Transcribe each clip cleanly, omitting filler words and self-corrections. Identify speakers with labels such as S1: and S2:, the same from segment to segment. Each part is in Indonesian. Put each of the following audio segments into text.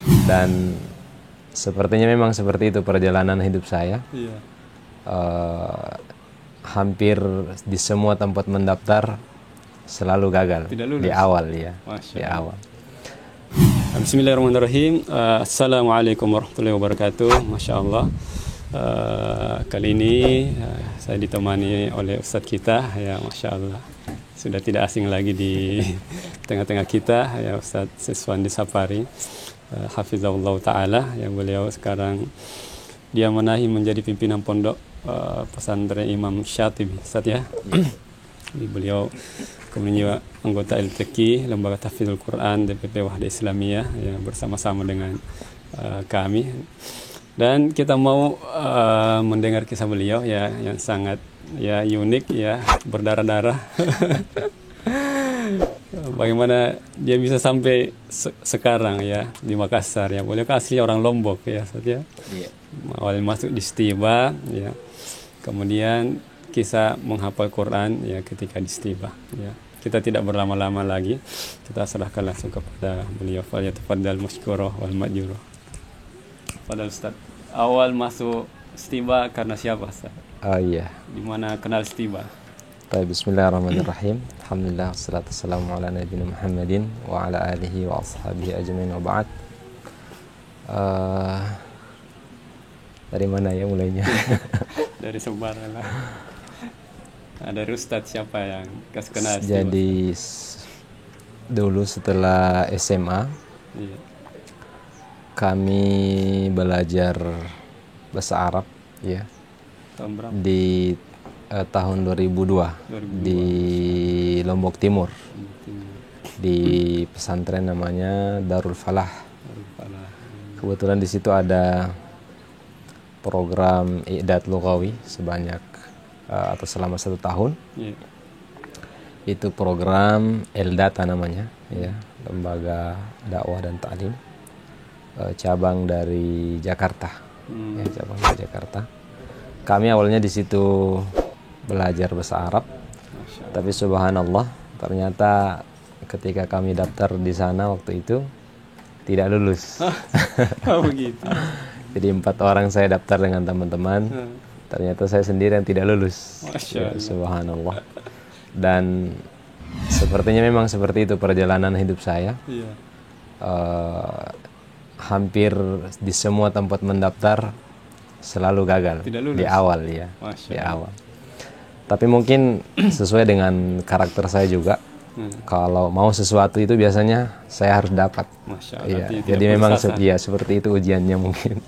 S1: Dan sepertinya memang seperti itu perjalanan hidup saya.
S2: Iya.
S1: Hampir di semua tempat mendaftar selalu gagal.
S2: Tidak lulus.
S1: Di awal ya.
S2: Masya
S1: Di
S2: Allah.
S1: awal.
S2: Bismillahirrahmanirrahim. Assalamualaikum warahmatullahi wabarakatuh. Masya Allah. Kali ini saya ditemani oleh Ustadz kita, ya Masya Allah. Sudah tidak asing lagi di tengah-tengah kita, ya Ustadz Siswandi Sapari, Hafizahullah Ta'ala, yang beliau sekarang dia menahi menjadi pimpinan pondok pesantren Imam Syatibi, Ustadz ya. Beliau kemudian juga anggota LTQ, Lembaga Tahfidzul Quran DPP Wahda Islamiyah, ya, bersama-sama dengan kami. Dan kita mau mendengar kisah beliau ya yang sangat ya unik ya, berdarah-darah. Bagaimana dia bisa sampai sekarang ya di Makassar ya. Beliau kan asli orang Lombok ya, Ustadz ya.
S1: Iya.
S2: Awal masuk di Stiba ya. Kemudian kisah menghafal Quran ya ketika di Stiba ya. Kita tidak berlama-lama lagi. Kita serahkan langsung kepada beliau. Falyatafaddal masykurah wal ma'jurah. Padahal Ustaz, awal masuk Stiba karena siapa Ustaz?
S1: Oh iya.
S2: Di mana kenal Stiba?
S1: Baik, bismillahirrahmanirrahim. Alhamdulillah wassalatu wassalamu ala nabiyina Muhammadin wa ala alihi wa ashabihi ajmain wa ba'd. Dari mana ya mulainya?
S2: Dari sembarang lah. Dari Ustaz siapa yang kasih kenal Stiba?
S1: Jadi dulu setelah SMA
S2: Iya.
S1: kami belajar bahasa Arab ya
S2: Tahun berapa?
S1: di tahun 2002 di Lombok Timur, di pesantren namanya Darul Falah. Kebetulan di situ ada program i'dad lughawi sebanyak atau selama 1 tahun.
S2: Iya.
S1: Itu program LDATA namanya ya, Lembaga Dakwah dan Ta'lim, cabang dari Jakarta. Ya, cabang dari Jakarta. Kami awalnya di situ belajar bahasa Arab, tapi subhanallah ternyata ketika kami daftar di sana waktu itu tidak lulus.
S2: Oh begitu.
S1: Jadi 4 orang saya daftar dengan teman-teman, ternyata saya sendiri yang tidak lulus.
S2: Masya Allah.
S1: Subhanallah. Dan sepertinya memang seperti itu perjalanan hidup saya.
S2: Iya.
S1: Hampir di semua tempat mendaftar selalu gagal.
S2: Tidak lulus.
S1: Di awal ya.
S2: Masya
S1: Di
S2: Allah.
S1: awal. Tapi mungkin sesuai dengan karakter saya juga. Kalau mau sesuatu itu biasanya saya harus dapat.
S2: Masya Allah.
S1: Iya.
S2: Tidak
S1: Jadi memang
S2: putus asa.
S1: ya seperti itu ujiannya mungkin.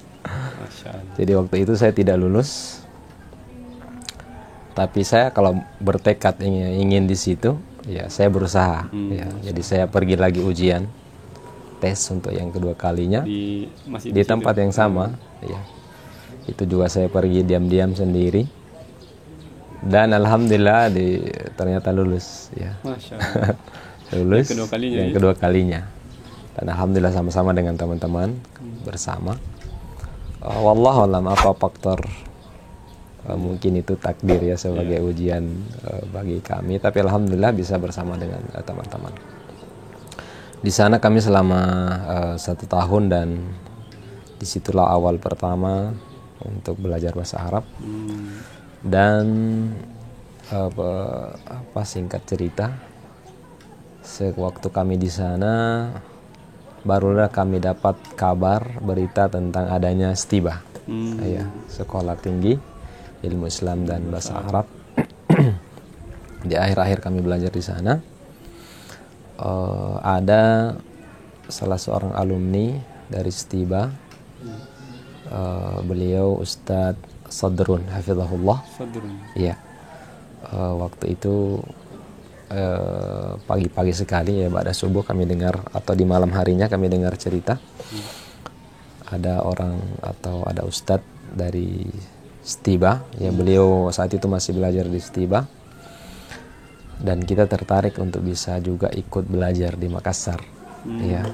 S2: Masya Allah.
S1: Jadi waktu itu saya tidak lulus. Tapi saya kalau bertekad ingin di situ, ya saya berusaha. Ya. Jadi saya pergi lagi ujian tes untuk yang kedua kalinya
S2: Masih
S1: di tempat yang sama. Ya. Itu juga saya pergi diam-diam sendiri. Dan alhamdulillah ternyata lulus. Ya.
S2: Masya Allah.
S1: Lulus
S2: Yang kedua kalinya,
S1: yang
S2: ya?
S1: kedua kalinya. Dan alhamdulillah sama-sama dengan teman-teman bersama. Wallahu alam apa faktor mungkin itu takdir ya sebagai ujian bagi kami, tapi alhamdulillah bisa bersama dengan teman-teman. Di sana kami selama 1 tahun dan disitulah awal pertama untuk belajar bahasa Arab. Dan singkat cerita, sewaktu kami di sana barulah kami dapat kabar berita tentang adanya Stiba, ya, Sekolah Tinggi Ilmu Islam dan Bahasa Arab. Di akhir-akhir kami belajar di sana, ada salah seorang alumni dari Stiba, beliau Ustadz Sadrun hafizahullah. Iya. Waktu itu pagi-pagi sekali ya, pada subuh kami dengar, atau di malam harinya kami dengar cerita ada orang atau ada ustadz dari Stiba ya, beliau saat itu masih belajar di Stiba, dan kita tertarik untuk bisa juga ikut belajar di Makassar. Ya,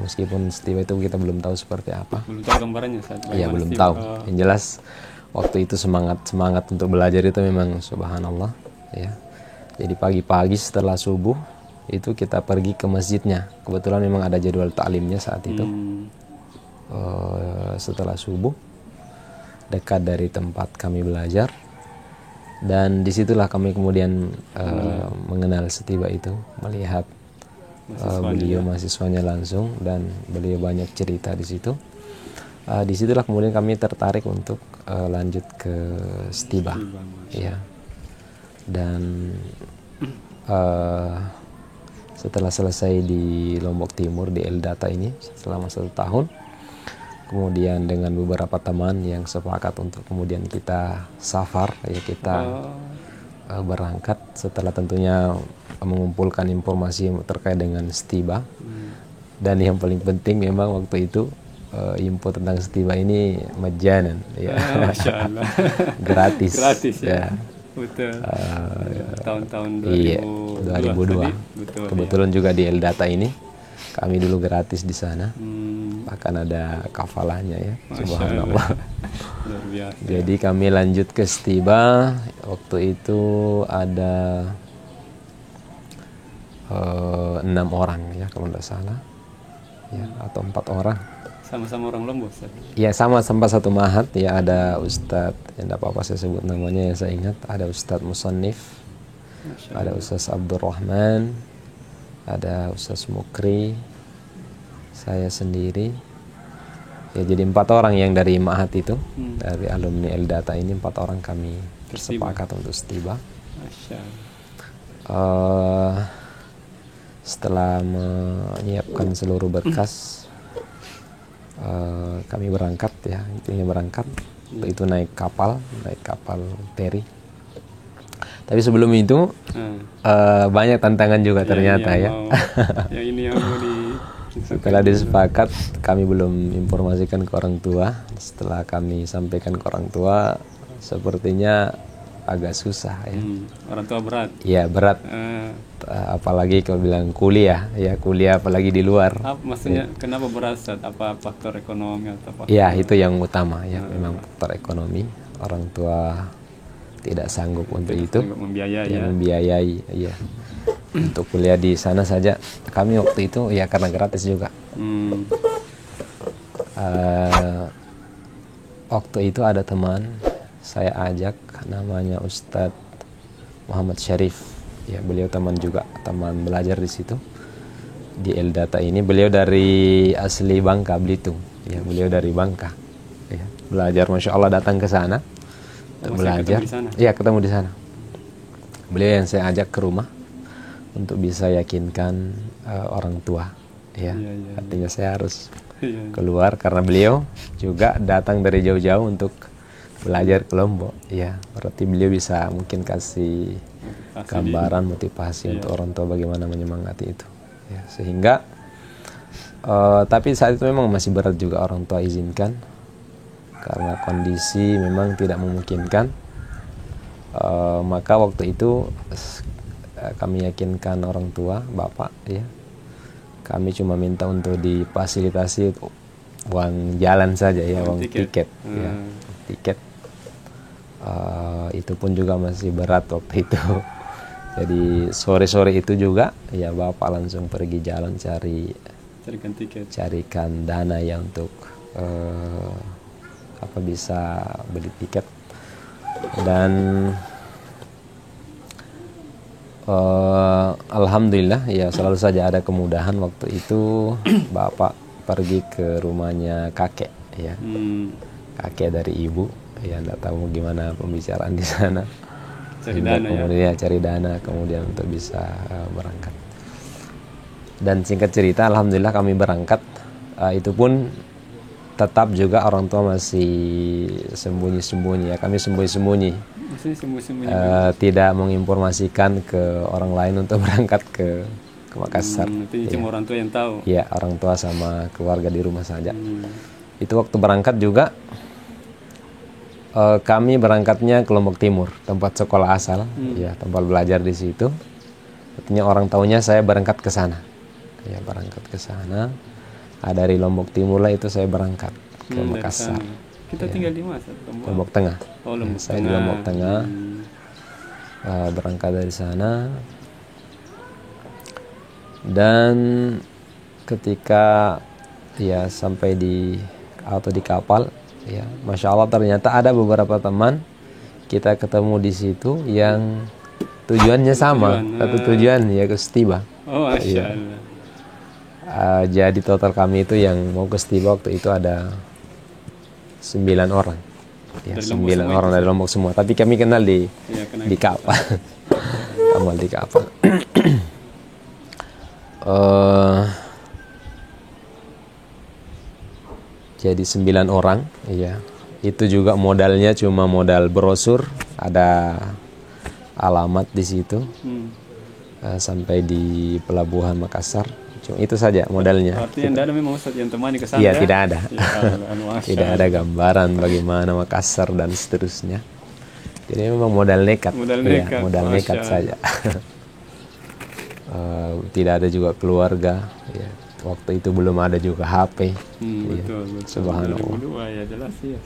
S1: meskipun Stiba itu kita belum tahu seperti apa.
S2: Belum tahu gambarannya saat.
S1: Iya, belum tahu. Yang jelas waktu itu semangat untuk belajar itu memang subhanallah ya. Jadi pagi-pagi setelah subuh itu kita pergi ke masjidnya. Kebetulan memang ada jadwal taklimnya saat itu. setelah subuh, dekat dari tempat kami belajar. Dan disitulah kami kemudian mengenal Setiba itu, melihat beliau mahasiswanya langsung, dan beliau banyak cerita di situ. Disitulah kemudian kami tertarik untuk lanjut ke Setiba, ya. Dan setelah selesai di Lombok Timur di Eldata ini selama 1 tahun, kemudian dengan beberapa teman yang sepakat untuk kemudian kita safar, ya, kita berangkat setelah tentunya mengumpulkan informasi terkait dengan Setiba. Dan yang paling penting memang waktu itu info tentang Setiba ini majanan, ya.
S2: Masya Allah.
S1: Gratis.
S2: Gratis, ya.
S1: Ya.
S2: Betul. Tahun-tahun 2002.
S1: Iya, 2002.
S2: Betul,
S1: Kebetulan juga di Eldata ini kami dulu gratis di sana. Bahkan ada kafalahnya, ya. Subhanallah.
S2: Luar biasa.
S1: Jadi kami lanjut ke Setiba. Waktu itu ada 6 orang, ya, kalau tidak salah, ya, atau 4 orang.
S2: Sama-sama orang Lombok, Ustaz?
S1: Ya, sama satu mahat, ya. Ada Ustadz, yang tidak apa-apa saya sebut namanya, yang saya ingat, ada Ustadz Musannif, ada Ustadz Abdurrahman, ada Ustadz Mukri, saya sendiri, ya. Jadi 4 orang yang dari Mahat itu, dari alumni Eldata ini, 4 orang kami bersepakat untuk Setiba.
S2: Masya Allah.
S1: Setelah menyiapkan seluruh berkas, kami berangkat, ya, intinya berangkat. Itu naik kapal feri. Tapi sebelum itu banyak tantangan juga ternyata, ya.
S2: Yang ini yang mau
S1: Setelah disepakat, kami belum informasikan ke orang tua. Setelah kami sampaikan ke orang tua, sepertinya agak susah, ya.
S2: Orang tua berat.
S1: Ya, berat. Apalagi kalau bilang kuliah, ya, kuliah apalagi di luar.
S2: Maksudnya kenapa berat, Ustaz? Apa faktor ekonomi atau faktor?
S1: Ya, itu yang utama, ya. Memang faktor ekonomi. Orang tua tidak sanggup untuk itu. Membiayai, ya. Untuk kuliah di sana saja kami waktu itu, ya, karena gratis juga. Waktu itu ada teman saya ajak, namanya Ustadz Muhammad Syarif, ya. Beliau teman juga, teman belajar di situ di Eldata ini. Beliau dari asli Bangka, Belitung, ya. Beliau dari Bangka, ya. Belajar, masya Allah, datang ke sana untuk belajar. Iya, ketemu di sana. Beliau yang saya ajak ke rumah untuk bisa yakinkan orang tua, ya. Artinya saya harus keluar karena beliau juga datang dari jauh-jauh untuk belajar ke Lombok, ya. Berarti beliau bisa mungkin kasih gambaran, motivasi untuk orang tua bagaimana menyemangati itu, ya. Sehingga tapi saat itu memang masih berat juga orang tua izinkan karena kondisi memang tidak memungkinkan. Maka waktu itu kami yakinkan orang tua, bapak, ya. Kami cuma minta untuk difasilitasi uang jalan saja, ya, uang tiket, ya, tiket. Itu pun juga masih berat waktu itu. Jadi sore-sore itu juga, ya, bapak langsung pergi jalan carikan dana ya untuk bisa beli tiket. Dan alhamdulillah, ya, selalu saja ada kemudahan. Waktu itu bapak pergi ke rumahnya kakek, ya. Kakek dari ibu, ya, enggak tahu gimana pembicaraan di sana. Cari dana kemudian untuk bisa berangkat. Dan singkat cerita, alhamdulillah kami berangkat. Itu pun tetap juga orang tua masih sembunyi-sembunyi, ya. Kami sembunyi-sembunyi. Tidak menginformasikan ke orang lain untuk berangkat ke Makassar.
S2: Cuma orang tua yang tahu.
S1: Ya, orang tua sama keluarga di rumah saja. Itu waktu berangkat juga kami berangkatnya ke Lombok Timur, tempat sekolah asal, ya, tempat belajar di situ. Artinya orang tahunya saya berangkat ke sana, ya, berangkat ke sana. Dari Lombok Timur lah itu saya berangkat ke Makassar.
S2: Kita tinggal di mana?
S1: Lombok Tengah.
S2: Saya
S1: di Lombok Tengah. Berangkat dari sana. Dan ketika, ya, sampai di atau di kapal, ya Masya Allah ternyata ada beberapa teman kita ketemu di situ yang tujuannya sama, satu tujuan ya ke Setiba.
S2: Oh, Masya Allah.
S1: Jadi total kami itu yang mau ke Setiba waktu itu ada 9 orang. Ya, 9 orang dari Lombok semua. Tapi kami kenal di kapal. Kenal di kapal. Jadi 9 orang, ya. Itu juga modalnya cuma modal brosur, ada alamat di situ. Sampai di pelabuhan Makassar. Cuma itu saja modalnya.
S2: Artinya tidak ada memang Ustaz yang temani ke sana?
S1: Iya, tidak ada.
S2: Ya,
S1: tidak ada gambaran bagaimana Makassar dan seterusnya. Jadi memang modal nekat. Modal nekat saja. Tidak ada juga keluarga. Ya. Waktu itu belum ada juga HP.
S2: Betul.
S1: Subhanallah.
S2: Ya, jelas ya.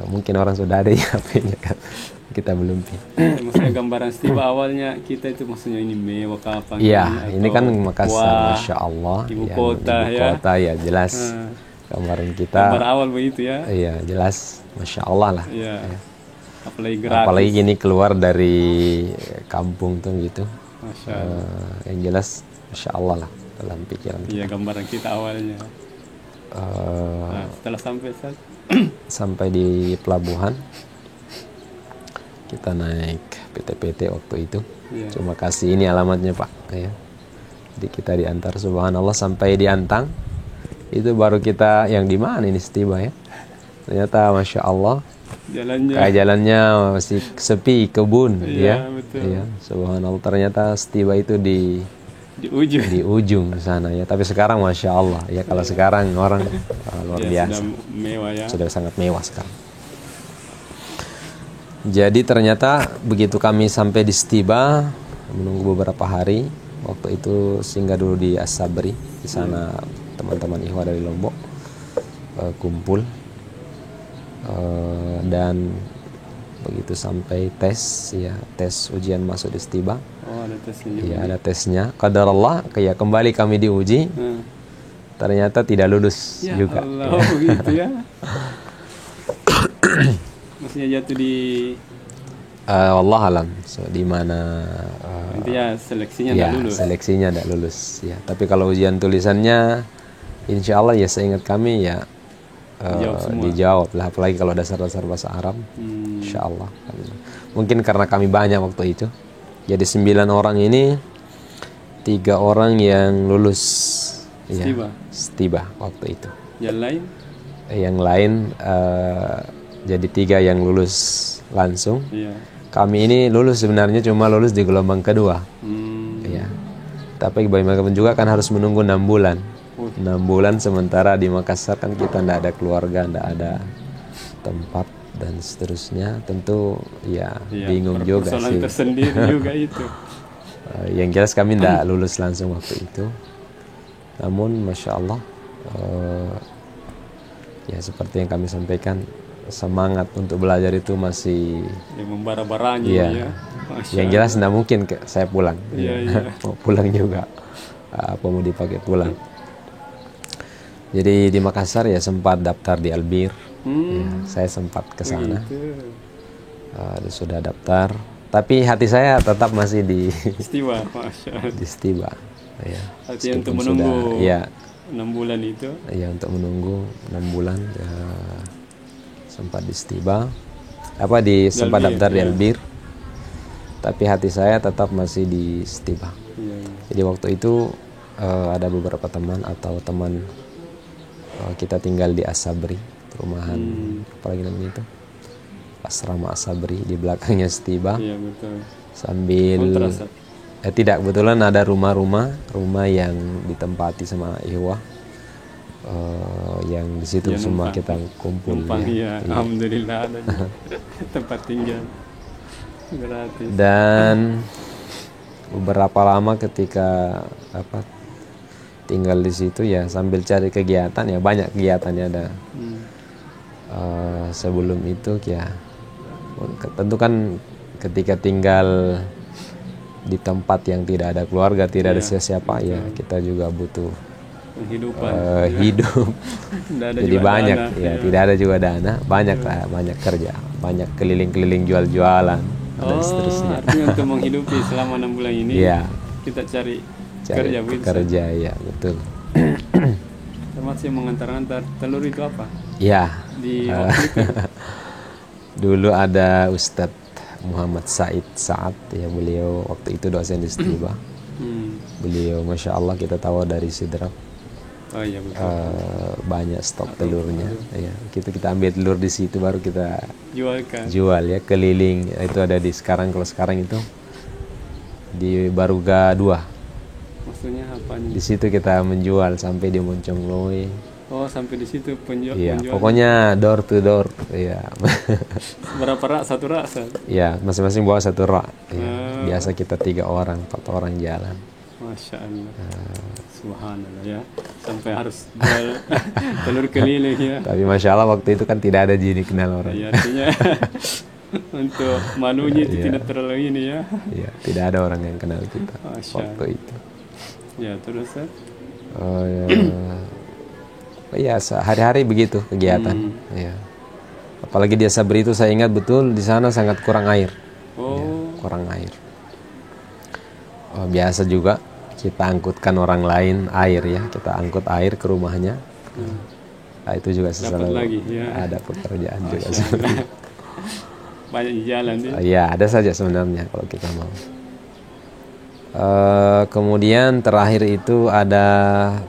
S1: Mungkin orang sudah ada HP-nya kan. Kita belum.
S2: Maksudnya gambaran Setiba awalnya kita itu maksudnya ini mewah kapan?
S1: Iya, ini kan Makassar, Masya Allah.
S2: Ibu kota
S1: ya jelas. Gambaran kita.
S2: Gambar awal begitu ya?
S1: Iya, jelas. Masya Allah lah.
S2: Iya. Apalagi gratis.
S1: Apalagi gini keluar dari kampung tuh gitu.
S2: Masya Allah.
S1: Yang jelas, Masya Allah lah dalam pikiran kita.
S2: Iya, gambaran kita awalnya. Setelah
S1: sampai di pelabuhan, kita naik PT-PT waktu itu. Cuma kasih ini alamatnya Pak, ya. Jadi kita diantar, subhanallah, sampai di Antang. Itu baru kita yang di mana ini Setiba ya. Ternyata Masya Allah jalannya masih sepi, kebun.
S2: Iya, betul.
S1: Ya, subhanallah, ternyata Setiba itu di ujung sana ya. Tapi sekarang Masya Allah ya, kalau sekarang orang luar biasa.
S2: Sudah mewah ya.
S1: Sudah sangat mewah sekarang. Jadi ternyata begitu kami sampai di Setiba, menunggu beberapa hari. Waktu itu singgah dulu di As-Sabri. Di sana teman-teman Ikhwah dari Lombok kumpul. Dan begitu sampai tes ujian masuk di Setiba.
S2: Oh, ada tesnya juga.
S1: Iya, ada tesnya. Qadarullah, kayak kembali kami diuji. Ternyata tidak lulus juga.
S2: Allah, begitu ya. Maksudnya jatuh di
S1: wallah alam, di mana
S2: intinya seleksinya tidak lulus.
S1: Seleksinya tidak lulus ya. Tapi kalau ujian tulisannya insya Allah ya, seingat kami ya dijawab lah, apalagi kalau dasar-dasar bahasa Arab. Insya Allah. Mungkin karena kami banyak waktu itu. Jadi 9 orang ini 3 orang yang lulus Setiba waktu itu. Yang lain jadi 3 yang lulus langsung. Kami ini lulus sebenarnya cuma lulus di gelombang kedua. Ya. Tapi bagaimanapun juga kan harus menunggu 6 bulan. 6 bulan sementara di Makassar kan kita tidak ada keluarga, tidak ada tempat dan seterusnya. Tentu ya bingung juga sih.
S2: Tersendiri juga itu.
S1: Yang jelas kami tidak lulus langsung waktu itu. Namun Masya Allah ya seperti yang kami sampaikan, semangat untuk belajar itu masih
S2: membara-baranya ya.
S1: Yang jelas tidak mungkin saya pulang. Mau pulang juga apa mau dipakai pulang. Jadi di Makassar ya sempat daftar di Albir. Ya, saya sempat ke sana. Sudah daftar, tapi hati saya tetap masih di
S2: Setiba.
S1: Di Setiba. Ya.
S2: Artinya untuk menunggu 6 bulan itu.
S1: Ya, untuk menunggu 6 bulan sempat di Setiba. Sempat daftar di Albir. Tapi hati saya tetap masih di Setiba. Jadi waktu itu ada beberapa teman kita tinggal di As-Sabri, perumahan apalagi namanya itu, asrama As-Sabri, di belakangnya Setiba.
S2: Iya, betul.
S1: Sambil tidak, kebetulan ada rumah yang ditempati sama Ikhwah, yang di situ semua kita kumpul.
S2: Alhamdulillah ada tempat tinggal gratis.
S1: Dan beberapa lama ketika tinggal di situ ya sambil cari kegiatan, ya banyak kegiatannya ada. Sebelum itu ya tentu kan ketika tinggal di tempat yang tidak ada keluarga, tidak ada siapa-siapa, ya kita juga butuh
S2: Penghidupan.
S1: hidup.
S2: Nggak ada
S1: Jadi
S2: juga
S1: banyak
S2: dana,
S1: ya, tidak ada juga dana, banyak lah, banyak kerja, banyak keliling-keliling jual-jualan dan seterusnya.
S2: Artinya untuk menghidupi selama 6 bulan ini
S1: Iya,
S2: kita cari
S1: cari
S2: kerja begitu.
S1: kerja ya, betul.
S2: Termasuk yang mengantar-antar telur itu apa?
S1: Ya,
S2: Di waktu itu.
S1: dulu ada Ustadz Muhammad Said Saad ya, beliau waktu itu dosen di Stiba. Beliau Masya Allah kita tahu dari Sidrap.
S2: Oh iya betul.
S1: Banyak stok telurnya ya, kita ambil telur di situ baru kita
S2: Jualkan.
S1: jual ya, keliling. Itu ada di kalau sekarang itu di Baruga 2.
S2: Maksudnya apanya?
S1: Di situ kita menjual sampai di Moncongloe.
S2: Oh sampai di situ
S1: Iya,
S2: penjual.
S1: pokoknya door to door ya.
S2: Berapa rak? Satu rak?
S1: Ya, masing-masing bawa satu rak ya. Biasa kita 3 orang 4 orang jalan.
S2: Masya Allah. Subhanallah ya. Sampai harus jual telur keliling ya.
S1: Tapi Masya Allah waktu itu kan tidak ada jadi kenal orang.
S2: Ya, artinya untuk malunya itu
S1: Iya.
S2: tidak terlalu ini ya.
S1: Iya, tidak ada orang yang kenal kita
S2: Masya
S1: waktu itu.
S2: Ya terus ya.
S1: Oh ya. Iya, sehari-hari begitu kegiatan. Ya. Apalagi di Sabri itu saya ingat betul di sana sangat kurang air.
S2: Oh.
S1: Kurang air. Biasa juga kita angkutkan orang lain air ya, kita angkut air ke rumahnya. Nah, itu juga
S2: Dapat lagi ya.
S1: ada pekerjaan juga
S2: Masya
S1: seperti
S2: Allah.
S1: itu.
S2: Banyak di jalan dia.
S1: Ya, ada saja sebenarnya kalau kita mau. Kemudian terakhir itu ada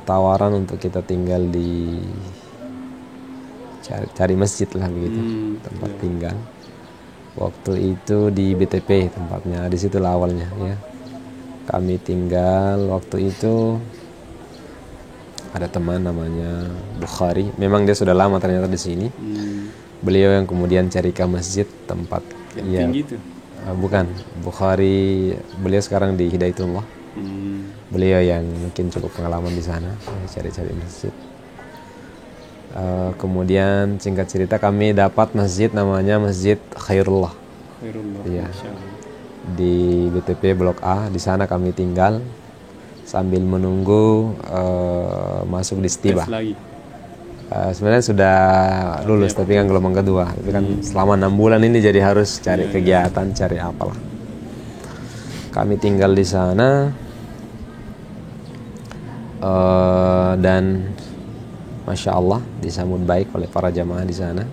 S1: tawaran untuk kita tinggal di cari masjid lah begitu, tempat tinggal. Waktu itu di BTP tempatnya, di situ awalnya ya. Kami tinggal waktu itu, ada teman namanya Bukhari. Memang dia sudah lama ternyata di sini. Beliau yang kemudian carikan masjid tempat
S2: Yang
S1: ya.
S2: tinggi itu.
S1: Bukan, Bukhari. Beliau sekarang di Hidayatullah. Beliau yang mungkin cukup pengalaman di sana, cari-cari masjid. Kemudian singkat cerita kami dapat masjid namanya Masjid Khairullah.
S2: Khairullah.
S1: Iya.
S2: Masya Allah.
S1: Di BTP Blok A. Di sana kami tinggal sambil menunggu masuk di Stiba.
S2: Tes lagi.
S1: Sebenarnya sudah lulus tapi kan gelombang kedua. Tapi kan selama 6 bulan ini jadi harus cari kegiatan, cari apalah. Kami tinggal di sana dan Masya Allah disambut baik oleh para jamaah di sana.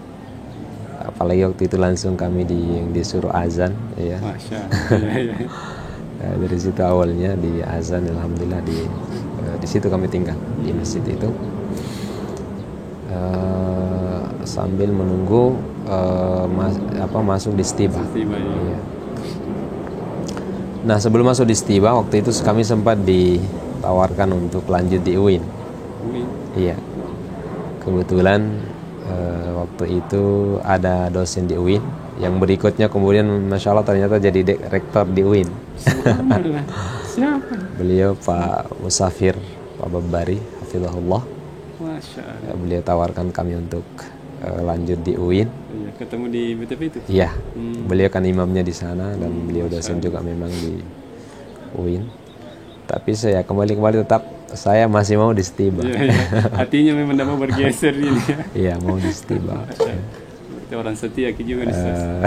S1: Apalagi waktu itu langsung kami disuruh azan ya.
S2: Masya Allah.
S1: Dari situ awalnya di azan, alhamdulillah di situ kami tinggal di masjid itu. Sambil menunggu masuk di Stiba. Iya. Nah, sebelum masuk di Stiba waktu itu kami sempat ditawarkan untuk lanjut di UIN. Iya. Kebetulan waktu itu ada dosen di UIN yang berikutnya kemudian Masya Allah ternyata jadi rektor di UIN.
S2: Siapa?
S1: Beliau Pak Musafir Pak Babari hafizahullah.
S2: Masya Allah.
S1: Beliau tawarkan kami untuk lanjut di UIN.
S2: Iya, ketemu di BTP itu.
S1: Iya, beliau kan imamnya di sana dan beliau dosen juga memang di UIN. Tapi saya kembali tetap saya masih mau di Stiba.
S2: Iya, iya. Hatinya memang tidak mau bergeser ini ya.
S1: Iya, mau di Stiba.
S2: Berarti orang setia juga di sana.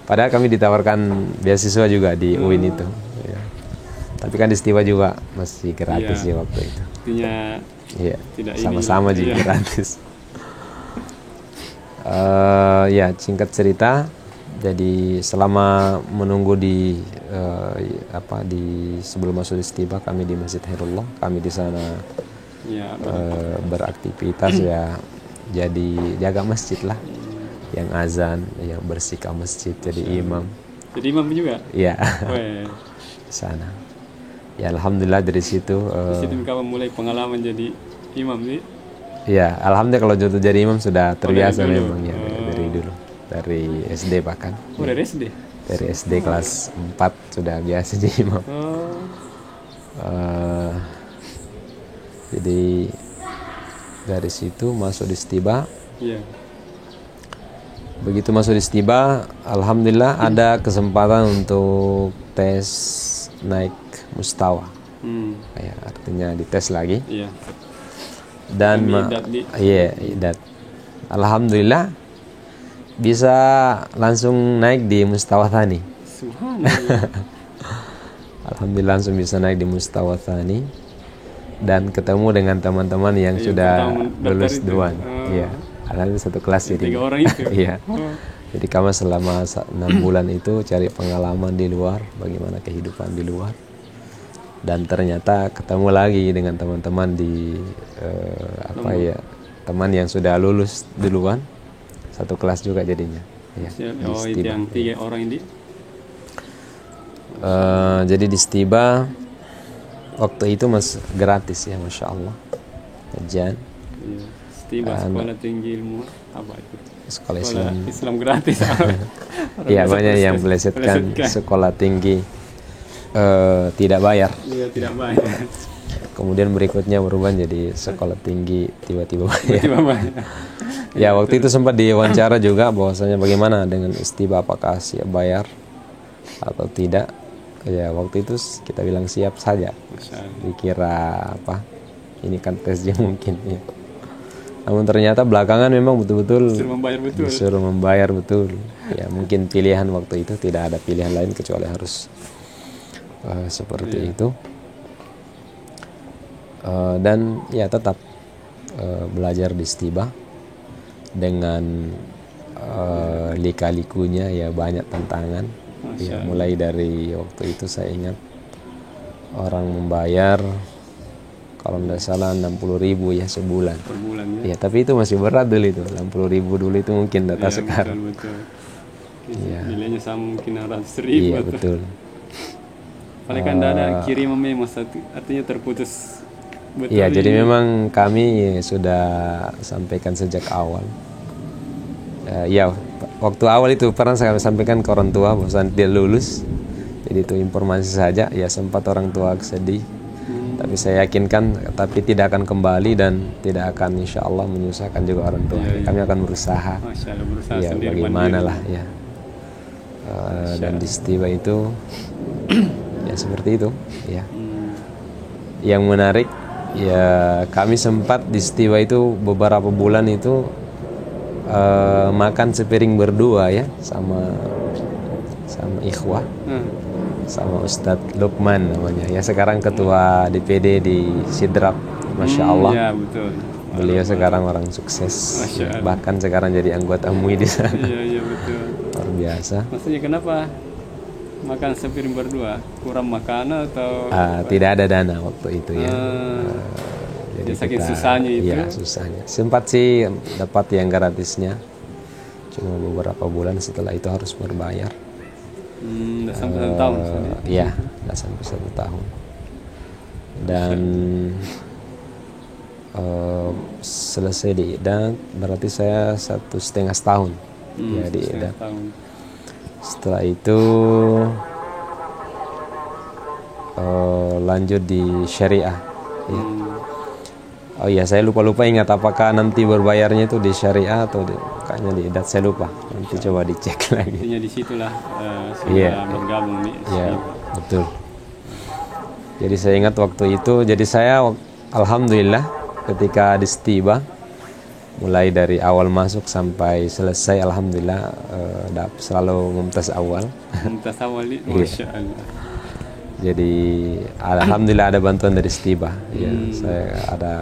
S1: Padahal kami ditawarkan beasiswa juga di UIN itu. Ya. Juga. Tapi kan di Stiwa juga masih gratis ya waktu itu.
S2: Artinya
S1: Iya.
S2: tidak
S1: Sama-sama
S2: ini,
S1: juga
S2: iya.
S1: gratis. Ya singkat cerita, jadi selama menunggu di sebelum masuk istiba kami di Masjid Khairullah, kami di sana
S2: Ya,
S1: beraktivitas ya, jadi jaga masjid lah, yang azan, yang bersihkan masjid, jadi imam.
S2: jadi imam juga.
S1: Iya.
S2: Weh,
S1: Di sana. Ya alhamdulillah dari situ.
S2: di situ kamu mulai pengalaman jadi imam sih.
S1: Ya alhamdulillah kalau jatuh jadi imam sudah terbiasa
S2: dari dulu.
S1: memang ya dari dulu, dari SD bahkan.
S2: Oh, dari SD.
S1: Dari SD kelas 4 sudah biasa jadi imam.
S2: Oh,
S1: Jadi dari situ masuk di istiba.
S2: iya.
S1: Begitu masuk di istiba, alhamdulillah ada kesempatan untuk tes naik mustawa. Ya, artinya dites lagi.
S2: Iya.
S1: Dan iya, dan alhamdulillah bisa langsung naik di Mustawa Tsani.
S2: Subhanallah.
S1: Alhamdulillah langsung bisa naik di Mustawa Tsani dan ketemu dengan teman-teman yang sudah lulus duluan. Iya, alhamdulillah satu kelas jadi.
S2: 3 orang itu.
S1: Iya. Jadi kami selama 6 bulan itu cari pengalaman di luar, bagaimana kehidupan di luar. Dan ternyata ketemu lagi dengan teman-teman di teman yang sudah lulus duluan, satu kelas juga jadinya. Ya,
S2: Oh, itu yang 3 orang ini.
S1: Jadi di Stiba waktu itu gratis ya, masya Allah. Kajian.
S2: Iya. Stiba sekolah tinggi ilmu apa itu?
S1: Sekolah
S2: Islam gratis.
S1: Iya, banyak yang melesetkan sekolah tinggi tidak bayar.
S2: Iya, tidak bayar.
S1: Kemudian berikutnya berubah jadi sekolah tinggi tiba-tiba bayar.
S2: Tiba bayar.
S1: Ya, waktu itu sempat diwawancara juga bahwasanya bagaimana dengan Stiba, apakah siap bayar atau tidak. Ya, waktu itu kita bilang siap saja. Dikira apa? Ini kan tesnya mungkin ya. Namun ternyata belakangan memang betul-betul disuruh membayar betul. Ya, mungkin pilihan waktu itu tidak ada pilihan lain kecuali harus seperti itu. Dan ya tetap belajar di Stiba dengan lika-likunya ya, banyak tantangan. Ya, mulai dari waktu itu saya ingat orang membayar kalau tidak salah 60.000 ya sebulan.
S2: Per bulan ya.
S1: Ya, tapi itu masih berat dulu itu. 60.000 dulu itu mungkin data sekarang.
S2: Betul.
S1: Ya.
S2: Nilainya sama mungkin 100.000.
S1: Iya, betul.
S2: Paling kan ada kiriman memang artinya terputus. Betul.
S1: Iya, jadi memang kami sudah sampaikan sejak awal. Ya, waktu awal itu pernah saya sampaikan ke orang tua bahwa dia lulus. Jadi itu informasi saja. Ya, sempat orang tua sedih. Tapi saya yakinkan tapi tidak akan kembali dan tidak akan insya Allah menyusahkan juga orang tua. Kami akan berusaha.
S2: Masya Allah, berusaha
S1: Ya, bagaimana lah ya. Dan di Stiba itu ya seperti itu ya. Yang menarik ya, kami sempat di Stiba itu beberapa bulan itu makan sepiring berdua ya sama ikhwah, sama Ustadz Lukman namanya ya, sekarang ketua DPD di Sidrap, masya Allah.
S2: Ya, betul.
S1: Beliau sekarang orang sukses ya, bahkan sekarang jadi anggota MUI di sana.
S2: Iya, betul.
S1: Luar biasa.
S2: Maksudnya kenapa makan sepiring berdua? Kurang makanan atau
S1: tidak ada dana waktu itu ya.
S2: Jadi saking susahnya itu.
S1: Iya, susahnya. Sempat sih dapat yang gratisnya, cuma beberapa bulan, setelah itu harus berbayar.
S2: Nggak sampai 1 tahun.
S1: Iya, nggak sampai 1 tahun. Dan selesai di Idat, berarti saya 1,5 tahun ya di Idat. Setelah itu lanjut di Syariah. Ya. Oh iya, saya lupa ingat apakah nanti berbayarnya itu di Syariah atau kayaknya di Idat, saya lupa. Nanti coba dicek lagi.
S2: Intinya di situlah sudah bergabung nih.
S1: Iya, betul. Jadi saya ingat waktu itu, jadi saya alhamdulillah ketika di Stiba, mulai dari awal masuk sampai selesai alhamdulillah selalu mumtaz awal.
S2: Mumtaz awal nih, masya Allah.
S1: Jadi alhamdulillah ada bantuan dari Stiba. Ya, saya ada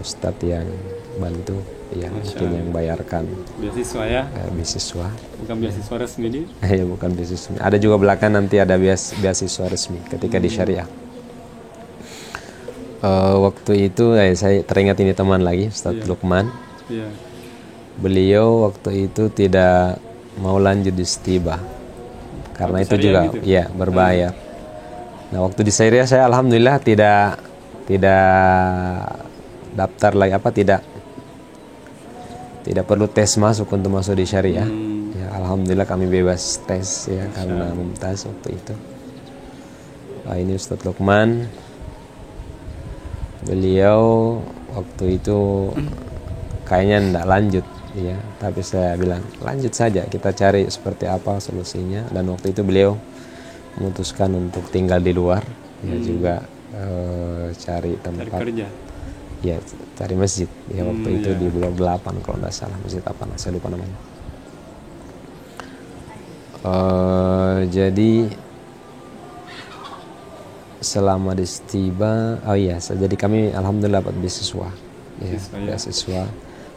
S1: Ustadz yang bantu, ya mungkin yang bayarkan
S2: beasiswa ya.
S1: Beasiswa.
S2: Bukan beasiswa resmi dia.
S1: Ya, bukan beasiswa. Ada juga belakang nanti ada beasiswa resmi ketika di Syariah. Waktu itu saya teringat ini teman lagi, Ustadz Lukman. Beliau waktu itu tidak mau lanjut di Stiba karena itu juga gitu? Ya berbayar. Nah, waktu di Syariah saya alhamdulillah tidak daftar lagi, tidak perlu tes masuk untuk masuk di Syariah. Ya, alhamdulillah kami bebas tes ya karena mumtaz waktu itu. Ini Ustadz Lukman. Beliau waktu itu kayaknya tidak lanjut ya, tapi saya bilang lanjut saja, kita cari seperti apa solusinya. Dan waktu itu beliau memutuskan untuk tinggal di luar ya juga cari
S2: Cari
S1: tempat,
S2: kerja.
S1: ya cari masjid ya waktu itu
S2: iya.
S1: di Blok 8 kalau nggak salah, masjid apa saya lupa namanya. Jadi selama di Stiba, oh iya, jadi kami alhamdulillah dapat beasiswa, ya,
S2: Beasiswa, ya.
S1: beasiswa.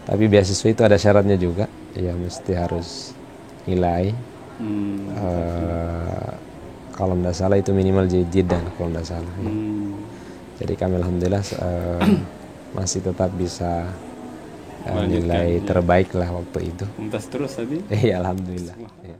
S1: Tapi beasiswa itu ada syaratnya juga, ya mesti harus nilai. Kalau tidak salah itu minimal dan kalau tidak salah. Ya. Jadi kami alhamdulillah masih tetap bisa nilai terbaik lah waktu itu.
S2: Mumtaz terus tadi.
S1: Iya alhamdulillah. Ya.